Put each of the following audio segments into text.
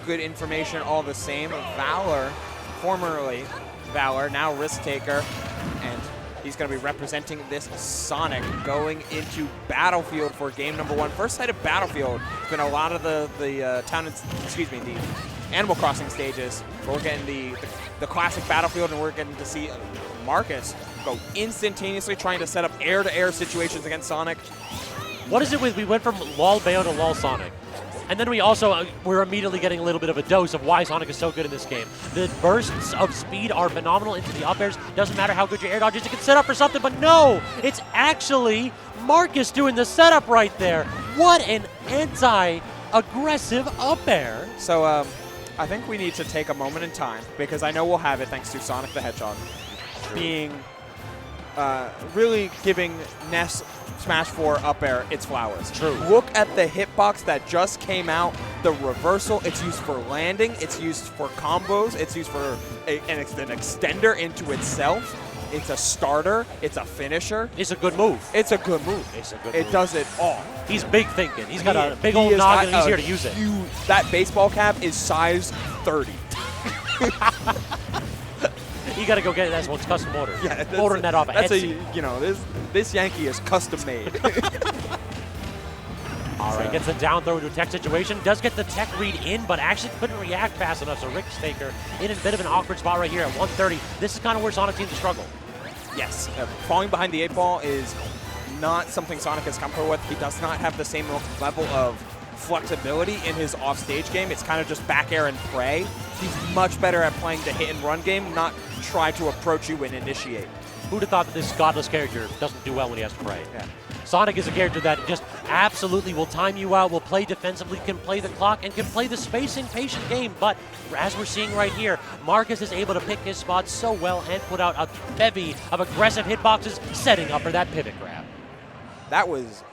good information all the same. Valor, formerly Valor, now RiskTKR, and he's going to be representing this Sonic going into Battlefield for game number 1. First sight of Battlefield. It's been a lot of the Animal Crossing stages, where we're getting the classic Battlefield, and we're getting to see Marcus go instantaneously trying to set up air-to-air situations against Sonic. What is it with, we went from LOL Bayo to LOL Sonic. And then we also, we're immediately getting a little bit of a dose of why Sonic is so good in this game. The bursts of speed are phenomenal into the up airs. Doesn't matter how good your air dodge is, you can set up for something, but no! It's actually Marcus doing the setup right there. What an anti-aggressive up air. So, I think we need to take a moment in time, because I know we'll have it thanks to Sonic the Hedgehog being, really giving Ness Smash 4 up air its flowers. True. Look at the hitbox that just came out. The reversal, it's used for landing, it's used for combos, it's used for an extender into itself. It's a starter, it's a finisher. It's a good move. It's a good move. It's a good move. It does it all. He's big thinking. He's got a big old noggin and he's here to use it. That baseball cap is size 30. You got to go get it. That's what's custom ordered. Yeah, ordering that off of Etsy. This Yankee is custom made. All right, gets the down throw into a tech situation. Does get the tech read in, but actually couldn't react fast enough. So RiskTKR in a bit of an awkward spot right here at 130. This is kind of where Sonic seems to struggle. Yes, falling behind the 8-ball is not something Sonic has comfortable with. He does not have the same level of flexibility in his off-stage game. It's kind of just back air and pray. He's much better at playing the hit-and-run game, not try to approach you and initiate. Who'd have thought that this godless character doesn't do well when he has to pray? Yeah. Sonic is a character that just absolutely will time you out, will play defensively, can play the clock, and can play the spacing patient game. But as we're seeing right here, Marcus is able to pick his spots so well and put out a bevy of aggressive hitboxes, setting up for that pivot grab. That was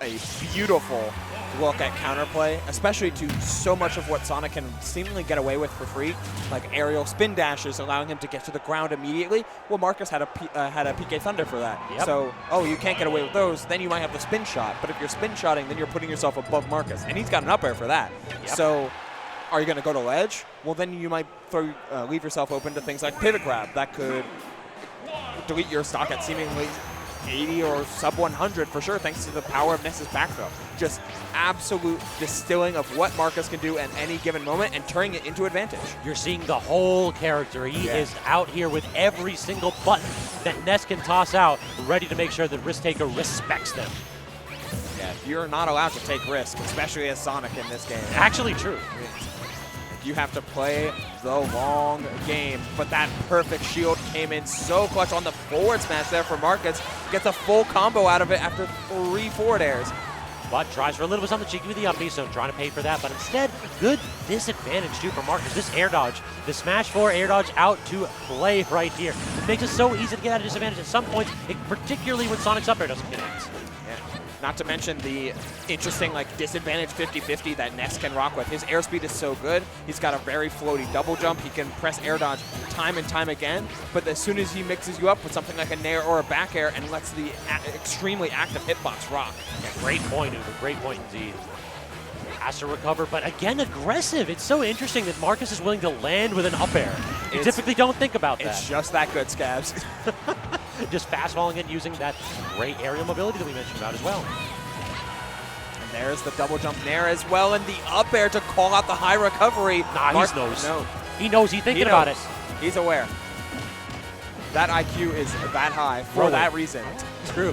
a beautiful look at counterplay, especially to so much of what Sonic can seemingly get away with for free, like aerial spin dashes, allowing him to get to the ground immediately. Well, Marcus had a PK Thunder for that. Yep. So, you can't get away with those, then you might have the spin shot. But if you're spin shotting, then you're putting yourself above Marcus, and he's got an up air for that. Yep. So, are you going to go to ledge? Well, then you might leave yourself open to things like pivot grab. That could delete your stock at seemingly 80 or sub 100 for sure, thanks to the power of Ness's back throw. Just absolute distilling of what Marcus can do at any given moment and turning it into advantage. You're seeing the whole character. He is out here with every single button that Ness can toss out, ready to make sure that RiskTKR respects them. Yeah, you're not allowed to take risk, especially as Sonic in this game. Actually true. You have to play the long game, but that perfect shield came in so clutch on the forward smash there for Marcus. Gets a full combo out of it after 3 forward airs. But tries for a little bit something cheeky with the uppie, so trying to pay for that. But instead, good disadvantage too for Marcus. This air dodge, the Smash 4 air dodge out to play right here. It makes it so easy to get out of disadvantage at some points, particularly when Sonic's up air doesn't connect. Not to mention the interesting disadvantage 50-50 that Ness can rock with. His airspeed is so good. He's got a very floaty double jump. He can press air dodge time and time again. But as soon as he mixes you up with something like a nair or a back air and lets the extremely active hitbox rock. Yeah, great point, Uber. Great point indeed. Has to recover, but again, aggressive. It's so interesting that Marcus is willing to land with an up air. You typically don't think about that. It's just that good, Scabs. Just fast falling and using that great aerial mobility that we mentioned about as well. And there's the double jump nair as well, and the up air to call out the high recovery. Nah, he knows. No. He knows. He's thinking about it. He's aware. That IQ is that high for that reason. True.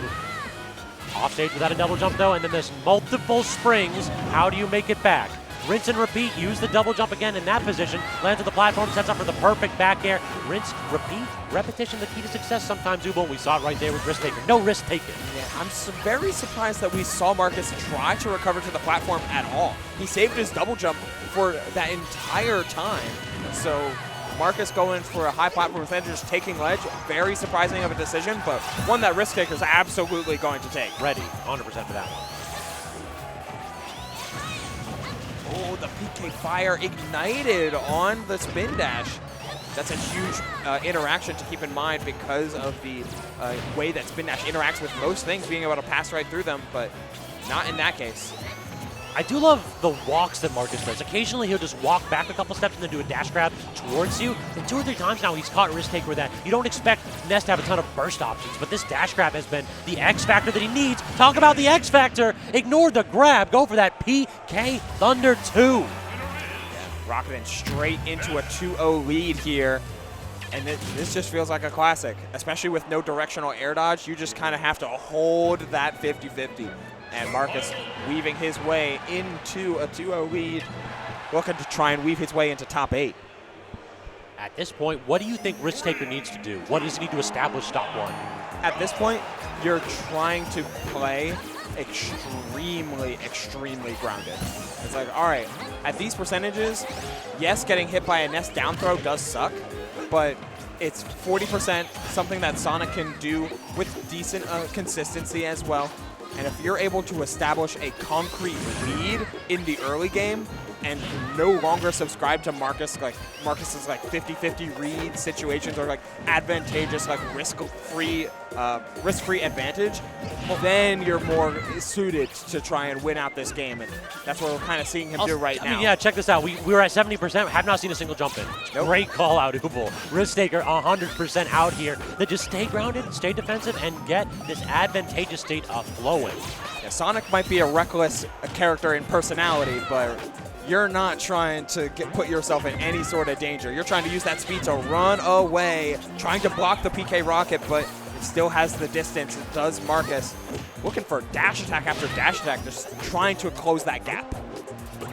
Off stage without a double jump though, and then there's multiple springs. How do you make it back? Rinse and repeat, use the double jump again in that position, lands on the platform, sets up for the perfect back air. Rinse, repeat, repetition, the key to success sometimes, Ubo. We saw it right there with RiskTKR. No risk taken. Yeah, I'm very surprised that we saw Marcus try to recover to the platform at all. He saved his double jump for that entire time. So Marcus going for a high platform instead of just taking ledge, very surprising of a decision, but one that RiskTKR is absolutely going to take. Ready, 100% for that one. Oh, the PK Fire ignited on the spin dash. That's a huge interaction to keep in mind because of the way that spin dash interacts with most things, being able to pass right through them, but not in that case. I do love the walks that Marcus does. Occasionally he'll just walk back a couple steps and then do a dash grab towards you. And 2 or 3 times now he's caught RiskTKR with that. You don't expect Ness to have a ton of burst options, but this dash grab has been the X factor that he needs. Talk about the X factor. Ignore the grab. Go for that PK Thunder 2. Yeah, rocketing straight into a 2-0 lead here. And this just feels like a classic, especially with no directional air dodge. You just kind of have to hold that 50-50. And Marcus weaving his way into a 2-0 lead, looking to try and weave his way into top 8. At this point, what do you think RiskTKR needs to do? What does he need to establish stop 1? At this point, you're trying to play extremely, extremely grounded. It's like, all right, at these percentages, yes, getting hit by a Ness down throw does suck, but it's 40%, something that Sonic can do with decent consistency as well. And if you're able to establish a concrete lead in the early game and no longer subscribe to Marcus's like 50-50 read situations or like advantageous like risk-free advantage, then you're more suited to try and win out this game, and that's what we're kind of seeing him do right now. I mean, yeah, check this out. We were at 70%, have not seen a single jump in. Nope. Great call out, Ubel. RiskTKR 100% out here. They just stay grounded, stay defensive, and get this advantageous state of flowing. Yeah, Sonic might be a reckless character in personality, but you're not trying to put yourself in any sort of danger. You're trying to use that speed to run away, trying to block the PK rocket, but it still has the distance. It does Marcus. Looking for dash attack after dash attack, just trying to close that gap.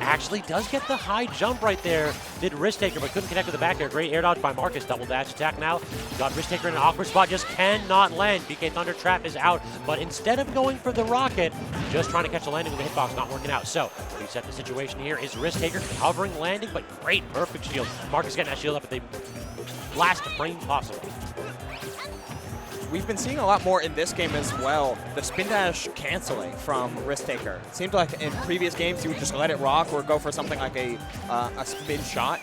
Actually does get the high jump right there. Did RiskTKR, but couldn't connect with the back air. Great air dodge by Marcus. Double dash attack now. Got RiskTKR in an awkward spot. Just cannot land. PK Thunder Trap is out. But instead of going for the rocket, just trying to catch a landing with the hitbox, not working out. So, reset the situation here is RiskTKR covering landing, but great, perfect shield. Marcus getting that shield up at the last frame possible. We've been seeing a lot more in this game as well, the spin dash canceling from RiskTKR. It seemed like in previous games, you would just let it rock or go for something like a spin shot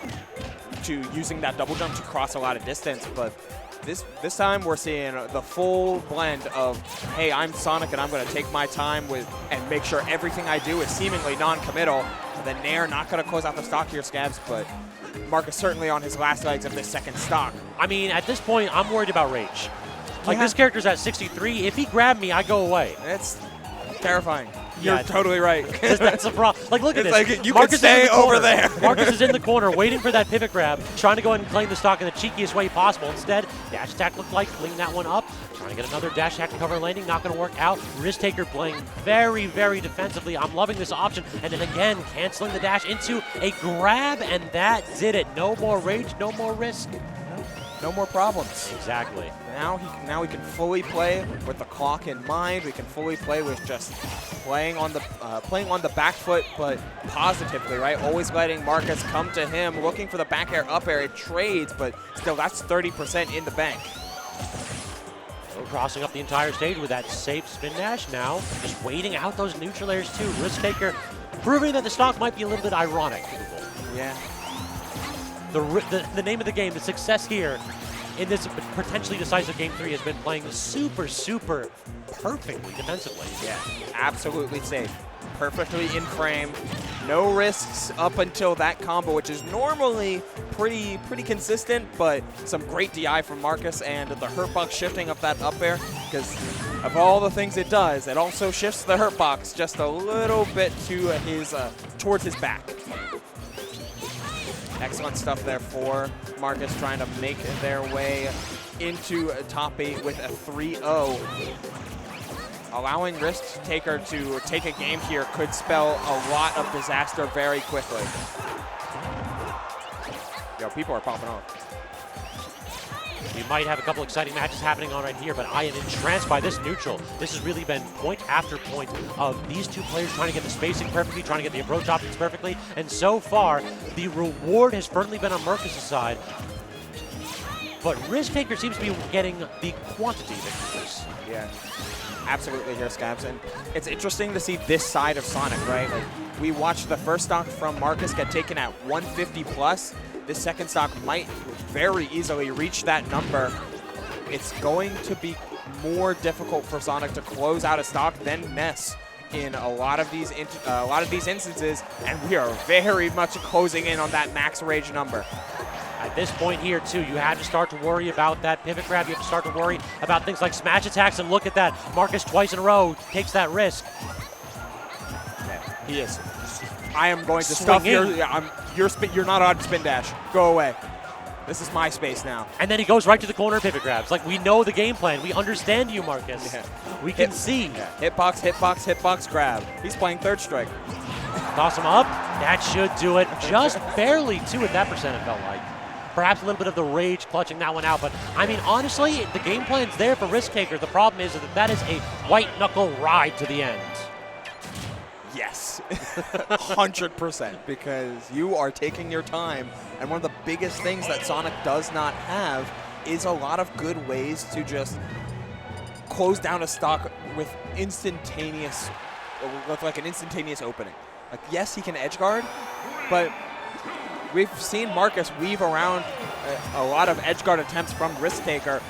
to using that double jump to cross a lot of distance. But this time we're seeing the full blend of, hey, I'm Sonic and I'm going to take my time with and make sure everything I do is seemingly non-committal. The Nair not going to close out the stock here, Scabs, but Marcus certainly on his last legs of this second stock. I mean, at this point, I'm worried about Rage. Like, this character's at 63. If he grabbed me, I go away. It's terrifying. You're totally right. That's the problem. Like, look at this. Like, you Marcus can stay over there. Marcus is in the corner, waiting for that pivot grab, trying to go ahead and claim the stock in the cheekiest way possible. Instead, dash attack looked like, clean that one up. Trying to get another dash attack to cover landing, not going to work out. RiskTKR playing very, very defensively. I'm loving this option. And then again, canceling the dash into a grab, and that did it. No more Rage, no more risk. No more problems. Exactly. Now we can fully play with the clock in mind. We can fully play with just playing on the back foot, but positively, right? Always letting Marcus come to him, looking for the back air, up air. It trades, but still that's 30% in the bank. So crossing up the entire stage with that safe spin dash now, just waiting out those neutral airs too. RiskTKR proving that the stock might be a little bit ironic. Yeah. The name of the game, the success here in this potentially decisive Game 3 has been playing super, super perfectly defensively. Yeah, absolutely safe. Perfectly in frame. No risks up until that combo, which is normally pretty consistent, but some great DI from Marcus and the hurtbox shifting of that up air, because of all the things it does, it also shifts the hurtbox just a little bit to his towards his back. Excellent stuff there for Marcus, trying to make their way into top 8 with a 3-0. Allowing RiskTKR to take a game here could spell a lot of disaster very quickly. Yo, people are popping off. We might have a couple exciting matches happening on right here, but I am entranced by this neutral. This has really been point after point of these two players trying to get the spacing perfectly, trying to get the approach options perfectly, and so far, the reward has firmly been on Marcus' side, but RiskTKR seems to be getting the quantity victories. Yeah, absolutely here, Scabs, and it's interesting to see this side of Sonic, right? Like, we watched the first stock from Marcus get taken at 150 plus. This second stock might very easily reach that number. It's going to be more difficult for Sonic to close out a stock than Ness in a lot of these instances, and we are very much closing in on that max rage number. At this point here, too, you have to start to worry about that pivot grab. You have to start to worry about things like smash attacks, and look at that. Marcus twice in a row takes that risk. Yeah, he is. I am going to stuff your you're not on spin dash. Go away. This is my space now. And then he goes right to the corner pivot grabs. Like, we know the game plan. We understand you, Marcus. Yeah. We can see. Yeah. Hitbox, hitbox, hitbox, grab. He's playing third strike. Toss him up. That should do it. Just barely, too, at that percent, it felt like. Perhaps a little bit of the rage clutching that one out. But, I mean, honestly, the game plan's there for RiskTKR. The problem is that is a white-knuckle ride to the end. Yes, 100%, because you are taking your time. And one of the biggest things that Sonic does not have is a lot of good ways to just close down a stock with like an instantaneous opening. Like, yes, he can edge guard, but we've seen Marcus weave around a lot of edge guard attempts from RiskTKR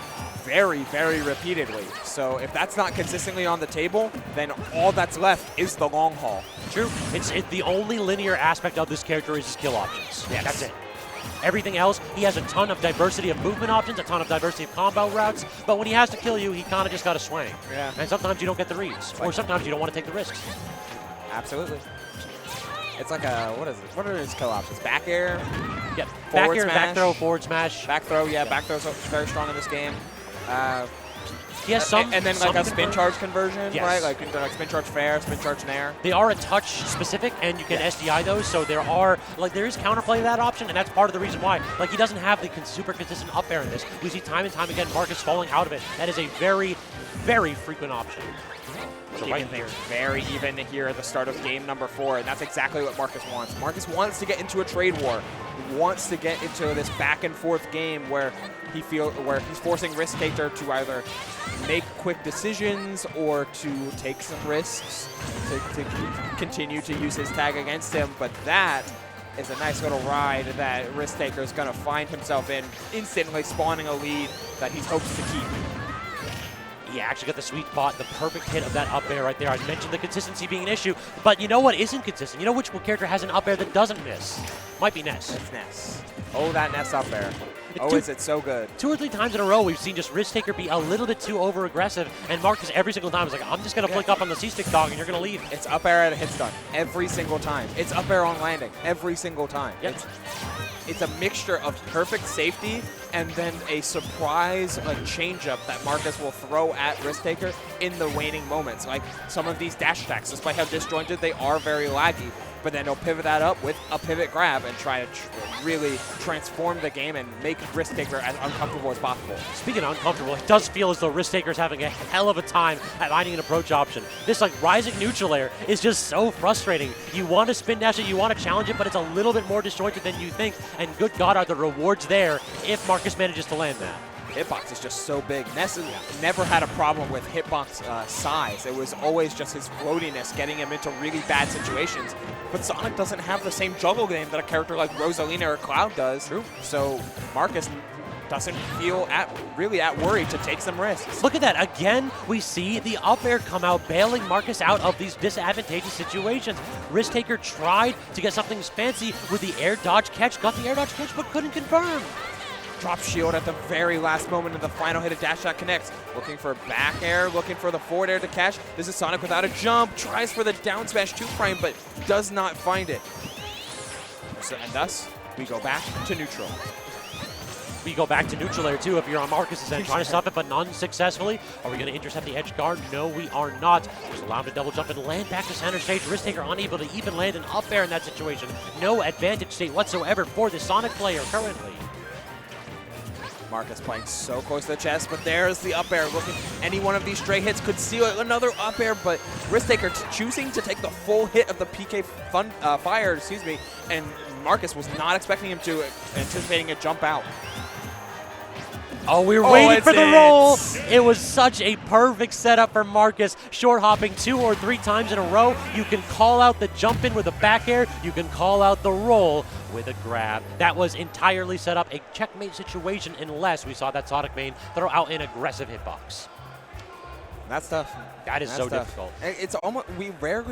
very, very repeatedly. So if that's not consistently on the table, then all that's left is the long haul. True. It's the only linear aspect of this character is his kill options. Yes. That's it. Everything else, he has a ton of diversity of movement options, a ton of diversity of combo routes, but when he has to kill you, he kind of just got to swing. Yeah. And sometimes you don't get the reads, or sometimes you don't want to take the risks. Absolutely. It's like a, what is it? What are his kill options? Back air? Yeah, back air, smash, back throw, forward smash. Back throw, yeah, back throw's very strong in this game. He has some, and then like a spin charge conversion, yes. right? Like spin charge fair, spin charge nair. They are a touch specific, and you can SDI those, so there is counterplay to that option, and that's part of the reason why. Like, he doesn't have the super consistent up air in this. We see time and time again Marcus falling out of it. That is a very, very frequent option. So Keeping things very even here at the start of game number 4, and that's exactly what Marcus wants. Marcus wants to get into a trade war. He wants to get into this back and forth game where he's forcing RiskTKR to either make quick decisions or to take some risks to continue to use his tag against him. But that is a nice little ride that RiskTKR is going to find himself in, instantly spawning a lead that he hopes to keep. He actually got the sweet spot, the perfect hit of that up air right there. I mentioned the consistency being an issue, but you know what isn't consistent? You know which character has an up air that doesn't miss? Might be Ness. It's Ness. Oh, that Ness up air. Is it so good. 2 or 3 times in a row, we've seen just RiskTKR be a little bit too over-aggressive, and Marcus every single time is like, I'm just going to flick up on the C-stick dog, and you're going to leave. It's up air at a hit stun every single time. It's up air on landing every single time. Yep. It's a mixture of perfect safety and then a surprise change-up that Marcus will throw at RiskTKR in the waning moments. Like some of these dash attacks, despite how disjointed they are, very laggy, but then he'll pivot that up with a pivot grab and try to really transform the game and make RiskTKR as uncomfortable as possible. Speaking of uncomfortable, it does feel as though RiskTKR is having a hell of a time at finding an approach option. This rising neutral air is just so frustrating. You want to spin dash it, you want to challenge it, but it's a little bit more disjointed than you think, and good God are the rewards there if Marcus manages to land that. Hitbox is just so big. Ness has never had a problem with hitbox size. It was always just his floatiness getting him into really bad situations. But Sonic doesn't have the same juggle game that a character like Rosalina or Cloud does. True. So Marcus doesn't feel really at worry to take some risks. Look at that. Again, we see the up air come out, bailing Marcus out of these disadvantageous situations. RiskTKR tried to get something fancy with the air dodge catch, got the air dodge catch, but couldn't confirm. Drop shield at the very last moment of the final hit of dash shot connects. Looking for back air, looking for the forward air to catch. This is Sonic without a jump. Tries for the down smash 2', but does not find it. So, and thus, we go back to neutral. We go back to neutral air too if you're on Marcus's end, trying to stop it, but unsuccessfully. Are we going to intercept the edge guard? No, we are not. Just allow him to double jump and land back to center stage. RiskTKR unable to even land an up air in that situation. No advantage state whatsoever for the Sonic player currently. Marcus playing so close to the chest, but there's the up air. Looking, any one of these stray hits could seal it. Another up air, but RiskTKR choosing to take the full hit of the PK fire, and Marcus was not expecting him to, anticipating a jump out. Oh, we were waiting for the roll. It was such a perfect setup for Marcus. Short hopping 2 or 3 times in a row. You can call out the jump in with a back air. You can call out the roll with a grab. That was entirely set up a checkmate situation unless we saw that Sonic main throw out an aggressive hitbox. That's tough. That is That's so tough. difficult. And it's almost, we rarely